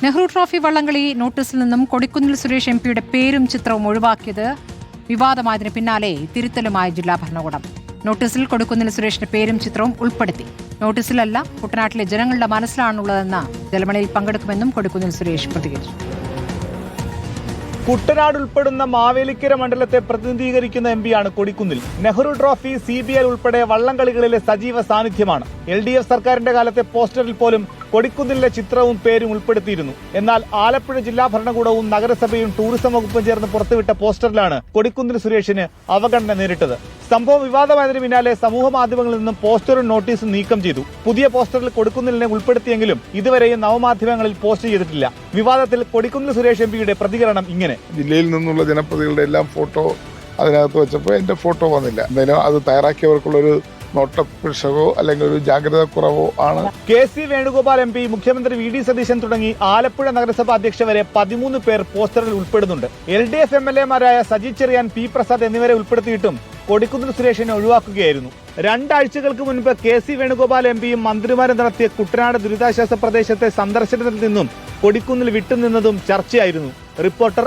Nehru trophy വള്ളംകളി നോട്ടീസിൽ നിന്നും കൊടിക്കുന്നിൽ സുരേഷ് എംപിയുടെ പേരും ചിത്രവും ഒഴിവാക്കിയത് വിവാദമായതിന് പിന്നാലെ തിരുത്തലുമായി ജില്ലാ ഭരണകൂടം. നോട്ടീസിൽ കൊടിക്കുന്നിൽ സുരേഷിന്റെ പേരും ചിത്രവും ഉൾപ്പെടുത്തി. നോട്ടീസിലല്ല, കുട്ടനാട്ടിലെ ജനങ്ങളുടെ മനസ്സിലാണുള്ളതെന്ന് ജലമേളയിൽ പങ്കെടുക്കുമെന്നും കൊടിക്കുന്നിൽ സുരേഷ് പ്രതികരിച്ചു. കുട്ടനാട് ഉൾപ്പെടുന്ന മാവേലിക്കര മണ്ഡലത്തെ പ്രതിനിധീകരിക്കുന്ന എംപിയാണ് കൊടിക്കുന്നിൽ. നെഹ്റു ട്രോഫി, CBL ഉൾപ്പെടെ വള്ളംകളികളിലെ സജീവ സാന്നിധ്യമാണ്. LDF സർക്കാരിന്റെ കാലത്തെ പോസ്റ്ററിൽ പോലും കൊടിക്കുന്നിലെ ചിത്രവും പേരും ഉൾപ്പെടുത്തിയിരുന്നു. എന്നാൽ ആലപ്പുഴ ജില്ലാ ഭരണകൂടവും നഗരസഭയും ടൂറിസം വകുപ്പും ചേർന്ന് പുറത്തുവിട്ട പോസ്റ്ററിലാണ് കൊടിക്കുന്നിൽ സുരേഷിന് അവഗണന നേരിട്ടത്. സംഭവം വിവാദമായതിനു പിന്നാലെ സമൂഹ മാധ്യമങ്ങളിൽ നിന്നും പോസ്റ്ററും നോട്ടീസും നീക്കം ചെയ്തു. പുതിയ പോസ്റ്ററിൽ കൊടിക്കുന്നിലിനെ ഉൾപ്പെടുത്തിയെങ്കിലും ഇതുവരെയും നവമാധ്യമങ്ങളിൽ പോസ്റ്റ് ചെയ്തിട്ടില്ല. വിവാദത്തിൽ കൊടിക്കുന്നിൽ സുരേഷ് എംപിയുടെ പ്രതികരണം ഇങ്ങനെ: ജില്ലയിൽ നിന്നുള്ള ജനപ്രതിനിധികളുടെ എല്ലാം ഫോട്ടോ അതിനകത്ത് വെച്ചപ്പോൾ എന്റെ ഫോട്ടോ വന്നില്ല. എന്തായാലും അത് തയ്യാറാക്കിയവർക്കുള്ളൊരു നോട്ടപ്പിഴവോ അല്ലെങ്കിൽ ഒരു ജാഗ്രത കുറവോ ആണ്. KC വേണുഗോപാൽ MP, മുഖ്യമന്ത്രി VD സതീശൻ തുടങ്ങി ആലപ്പുഴ നഗരസഭാ അധ്യക്ഷ വരെ 13 പേർ പോസ്റ്ററിൽ ഉൾപ്പെടുന്നുണ്ട്. LDF MLA-മാരായ സജി ചെറിയാൻ, P പ്രസാദ് എന്നിവരെ ഉൾപ്പെടുത്തിയിട്ടും കൊടിക്കുന്നിൽ സുരേഷിനെ ഒഴിവാക്കുകയായിരുന്നു. 2 ആഴ്ചകൾക്ക് മുൻപ് KC വേണുഗോപാൽ MPയും മന്ത്രിമാരും നടത്തിയ കുട്ടനാട് ദുരിതാശ്വാസ പ്രദേശത്തെ സന്ദർശനത്തിൽ നിന്നും കൊടിക്കുന്നിൽ വിട്ടുനിന്നതും ചർച്ചയായിരുന്നു. റിപ്പോർട്ടർ